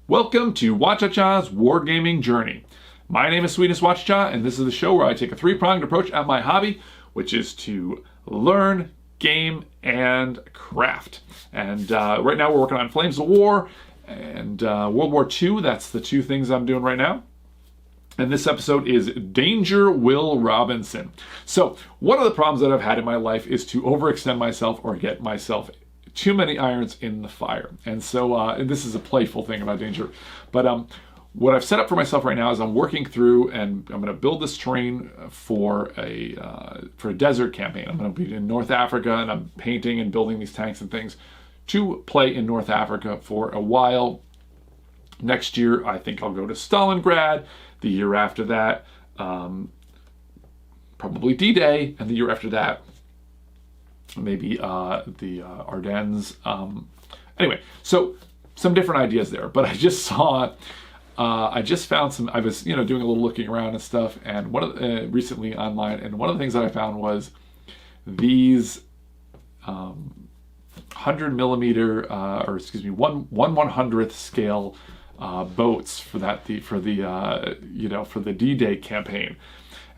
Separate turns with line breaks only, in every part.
Welcome to WHACHACHA'S Wargaming Journey. My name is Sweetest WHACHACHA, and this is the show where I take a three-pronged approach at my hobby, which is to learn, game, and craft. And right now we're working on Flames of War and World War II. That's the two things I'm doing right now. And this episode is Danger Will Robinson. So one of the problems that I've had in my life is to overextend myself or get myself too many irons in the fire. And so and this is a playful thing about danger. But what I've set up for myself right now is I'm working through and I'm going to build this terrain for a desert campaign. I'm going to be in North Africa and I'm painting and building these tanks and things to play in North Africa for a while. Next year, I think I'll go to Stalingrad. The year after that, probably D-Day, and the year after that, maybe the Ardennes. Anyway, so some different ideas there. But I just saw, I just found some. I was doing a little looking around and stuff, and one of recently online, and one of the things that I found was these 100mm, or excuse me, 1/100th scale boats for the D-Day campaign.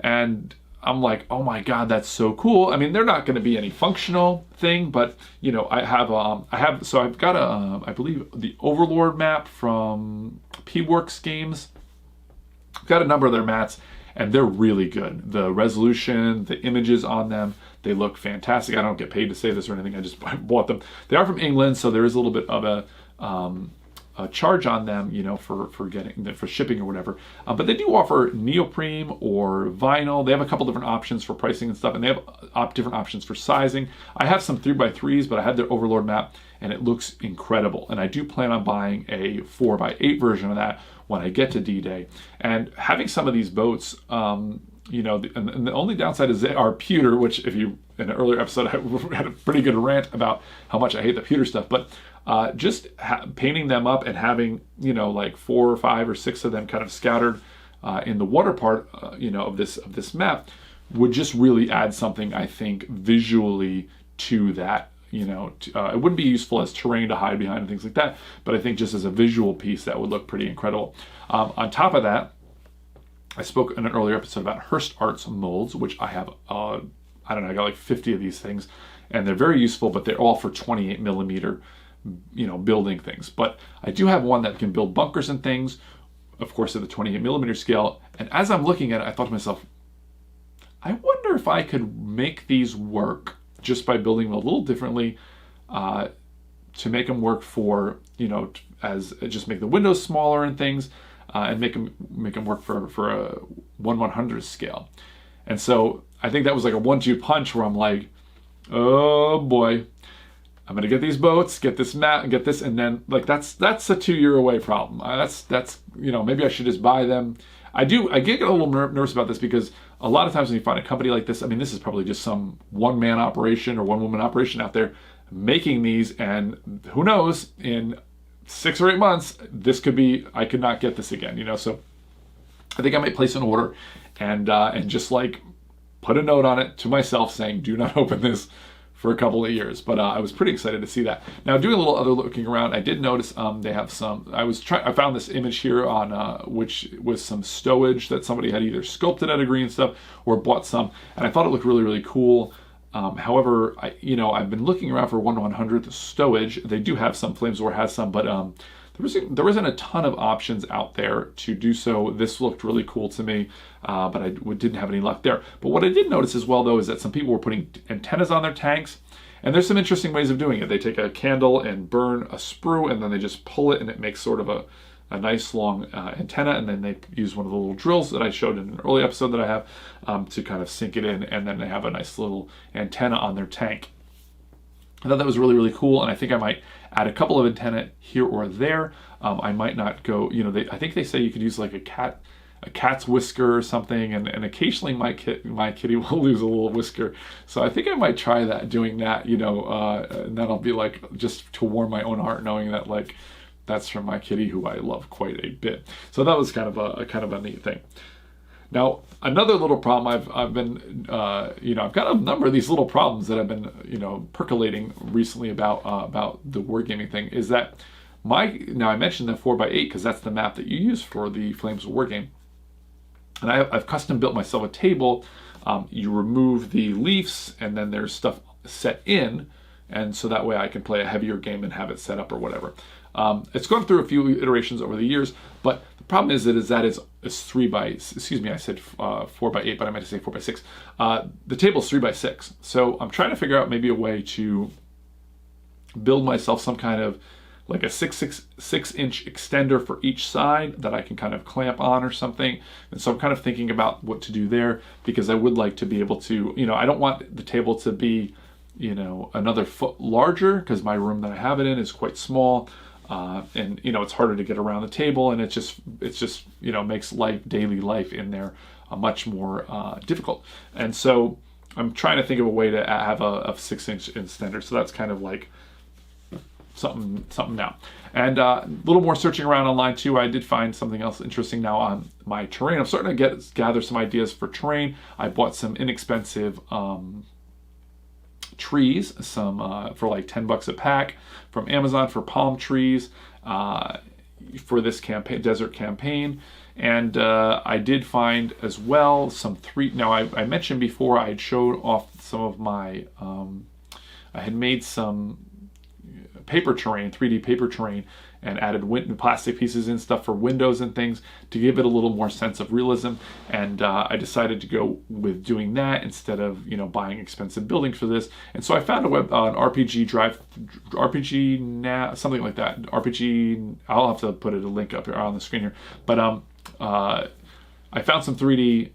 And I'm like, oh my God, that's so cool. I mean, they're not going to be any functional thing, but I've got I believe the Overlord map from P-Works Games. I've got a number of their mats, and they're really good. The resolution, the images on them, they look fantastic. I don't get paid to say this or anything. I just bought them. They are from England, so there is a little bit of a charge on them, for shipping or whatever. But they do offer neoprene or vinyl. They have a couple different options for pricing and stuff, and they have different options for sizing. I have some 3x3s, but I had their Overlord map, and it looks incredible. And I do plan on buying a 4x8 version of that when I get to D-Day. And having some of these boats, and the only downside is they are pewter, which if you, in an earlier episode, I had a pretty good rant about how much I hate the pewter stuff, but just painting them up and having, like 4 or 5 or 6 of them kind of scattered in the water part, of this map would just really add something, I think, visually to that. It wouldn't be useful as terrain to hide behind and things like that, but I think just as a visual piece, that would look pretty incredible. On top of that, I spoke in an earlier episode about Hearst Arts molds, which I have, I got like 50 of these things, and they're very useful, but they're all for 28mm, building things. But I do have one that can build bunkers and things, of course, at the 28mm scale. And as I'm looking at it, I thought to myself, I wonder if I could make these work just by building them a little differently, to make them work for, as just make the windows smaller and things, and make them work for a 1/100th scale. And so I think that was like a 1-2 punch where I'm like, oh boy, I'm gonna get these boats, get this mat, get this, and then like that's a 2-year away problem. That's maybe I should just buy them. I get a little nervous about this because a lot of times when you find a company like this, I mean, this is probably just some one-man operation or one-woman operation out there making these, and who knows, in 6 or 8 months, I could not get this again, So I think I might place an order and just like put a note on it to myself saying, do not open this for a couple of years. But I was pretty excited to see that. Now, doing a little other looking around, I did notice they have some. I found this image here on which was some stowage that somebody had either sculpted out of green stuff or bought some, and I thought it looked really, really cool. However, I've been looking around for 1/100th stowage. They do have some. Flames of War has some, but there isn't a ton of options out there to do so. This looked really cool to me, but I didn't have any luck there. But what I did notice as well, though, is that some people were putting antennas on their tanks, and there's some interesting ways of doing it. They take a candle and burn a sprue, and then they just pull it, and it makes sort of a nice long antenna, and then they use one of the little drills that I showed in an early episode that I have to kind of sink it in, and then they have a nice little antenna on their tank. I thought that was really, really cool, and I think I might add a couple of antennae here or there. I might not go, I think they say you could use like a cat's whisker or something, and occasionally my kitty will lose a little whisker. So I think I might try doing that, and that'll be like just to warm my own heart, knowing that like that's from my kitty, who I love quite a bit. So that was kind of a neat thing. Now, another little problem I've been, I've got a number of these little problems that I've been, percolating recently about the wargaming thing, is that now I mentioned the 4x8 because that's the map that you use for the Flames of War game. And I've custom built myself a table. You remove the leaves and then there's stuff set in. And so that way I can play a heavier game and have it set up or whatever. It's gone through a few iterations over the years, but the problem is that it's 3x, I said 4x8, but I meant to say 4x6. The table's 3x6. So I'm trying to figure out maybe a way to build myself some kind of like a 6-inch extender for each side that I can kind of clamp on or something. And so I'm kind of thinking about what to do there, because I would like to be able to, I don't want the table to be, another foot larger, because my room that I have it in is quite small. And it's harder to get around the table, and it's just makes daily life in there much more difficult. And so I'm trying to think of a way to have a 6-inch extender. So that's kind of like something now. And a little more searching around online too, I did find something else interesting now on my terrain. I'm starting to gather some ideas for terrain. I bought some inexpensive trees, some for like $10 a pack from Amazon for palm trees for this desert campaign. And I did find as well some now I mentioned before I had showed off some of my I had made some paper terrain, 3D paper terrain, and added plastic pieces and stuff for windows and things to give it a little more sense of realism. And I decided to go with doing that instead of buying expensive buildings for this. And so I found an RPG something like that. RPG. I'll have to put a link up here on the screen here. But I found some 3D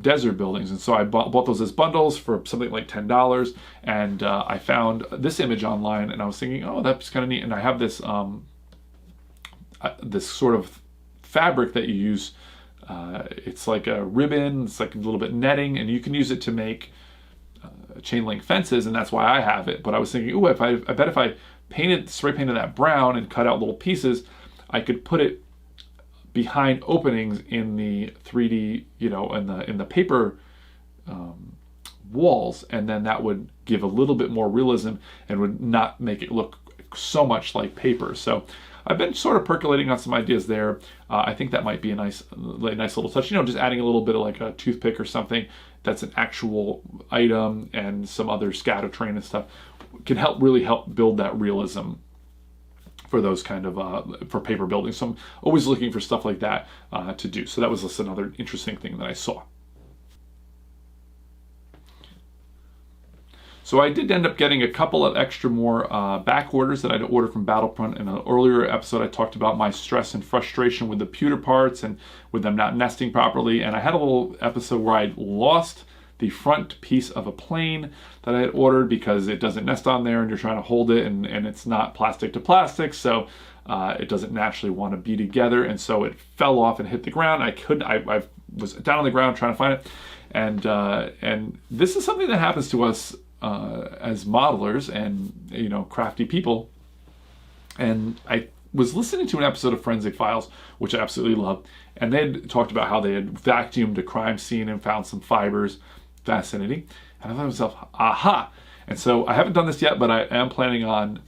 desert buildings, and so I bought those as bundles for something like $10. And I found this image online, and I was thinking, oh, that's kind of neat. And I have this this sort of fabric that you use. It's like a ribbon, it's like a little bit netting, and you can use it to make chain link fences, and that's why I have it. But I was thinking, I bet if I spray painted that brown and cut out little pieces, I could put it behind openings in the 3D, in the paper walls, and then that would give a little bit more realism and would not make it look so much like paper. So I've been sort of percolating on some ideas there. I think that might be a nice little touch. Just adding a little bit of like a toothpick or something that's an actual item, and some other scatter terrain and stuff can really help build that realism for those kind of for paper buildings. So I'm always looking for stuff like that to do. So that was just another interesting thing that I saw. So I did end up getting a couple of extra more back orders that I'd ordered from Battlefront. In an earlier episode, I talked about my stress and frustration with the pewter parts and with them not nesting properly. And I had a little episode where I lost the front piece of a plane that I had ordered because it doesn't nest on there, and you're trying to hold it, and it's not plastic to plastic, so it doesn't naturally want to be together, and so it fell off and hit the ground. I was down on the ground trying to find it, and this is something that happens to us as modelers and crafty people. And I was listening to an episode of Forensic Files, which I absolutely love, and they had talked about how they had vacuumed a crime scene and found some fibers. Fascinating. And I thought to myself, aha. And so I haven't done this yet, but I am planning on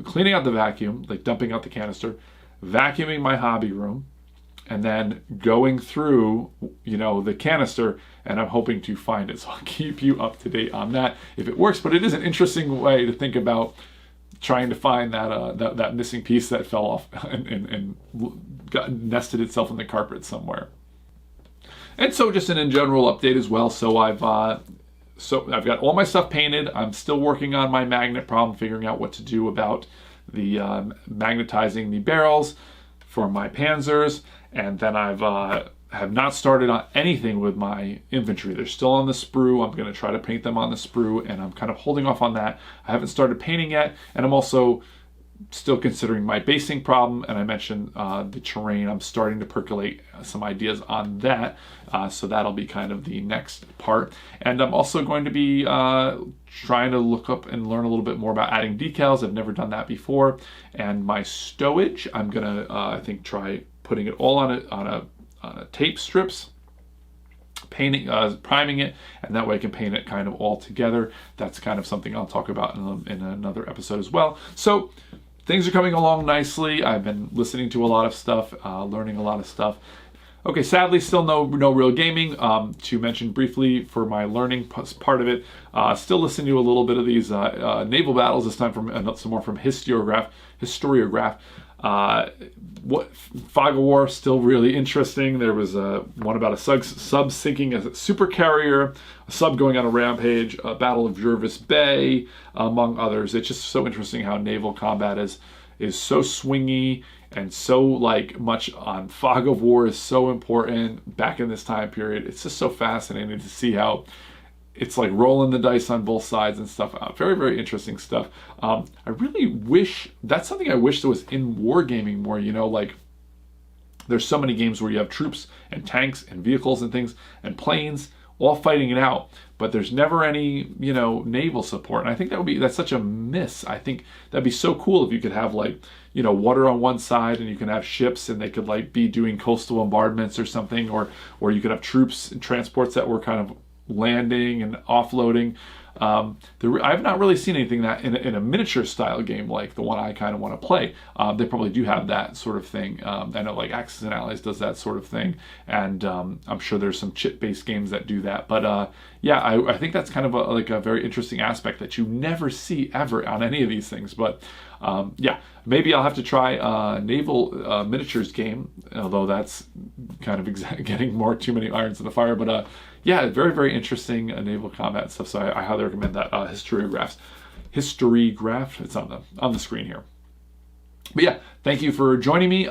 cleaning out the vacuum, like dumping out the canister, vacuuming my hobby room, and then going through, the canister, and I'm hoping to find it. So I'll keep you up to date on that if it works. But it is an interesting way to think about trying to find that missing piece that fell off and got nested itself in the carpet somewhere. And so just in general update as well. So I've got all my stuff painted. I'm still working on my magnet problem, figuring out what to do about the magnetizing the barrels for my Panzers. And then have not started on anything with my infantry. They're still on the sprue. I'm going to try to paint them on the sprue, and I'm kind of holding off on that. I haven't started painting yet, and I'm also still considering my basing problem, and I mentioned the terrain. I'm starting to percolate some ideas on that, so that'll be kind of the next part. And I'm also going to be trying to look up and learn a little bit more about adding decals. I've never done that before. And my stowage, I'm gonna I think try putting it all on a tape strips, painting, priming it, and that way I can paint it kind of all together. That's kind of something I'll talk about in another episode as well. So things are coming along nicely. I've been listening to a lot of stuff, learning a lot of stuff. Okay, sadly, still no real gaming. To mention briefly for my learning part of it, still listening to a little bit of these naval battles. This time from some more from Historiograph. Fog of War, still really interesting. There was one about a sub sinking a super carrier, a sub going on a rampage, a Battle of Jervis Bay, among others. It's just so interesting how naval combat is so swingy, and so like much on Fog of War is so important back in this time period. It's just so fascinating to see how it's like rolling the dice on both sides and stuff. Very, very interesting stuff. I really wish, that's something I wish that was in wargaming more, you know, like there's so many games where you have troops and tanks and vehicles and things and planes all fighting it out, but there's never any, you know, naval support. And I think that's such a miss. I think that'd be so cool if you could have like, you know, water on one side and you can have ships and they could like be doing coastal bombardments or something, or you could have troops and transports that were kind of landing and offloading. I've not really seen anything that in a miniature style game like the one I kind of want to play. They probably do have that sort of thing. I know like Axis and Allies does that sort of thing, and I'm sure there's some chip-based games that do that. But yeah, I think that's kind of a very interesting aspect that you never see ever on any of these things. But yeah, maybe I'll have to try a naval miniatures game, although that's kind of getting too many irons in the fire. But yeah, very, very interesting naval combat stuff. So I highly recommend that. Historiograph. It's on the screen here. But yeah, thank you for joining me.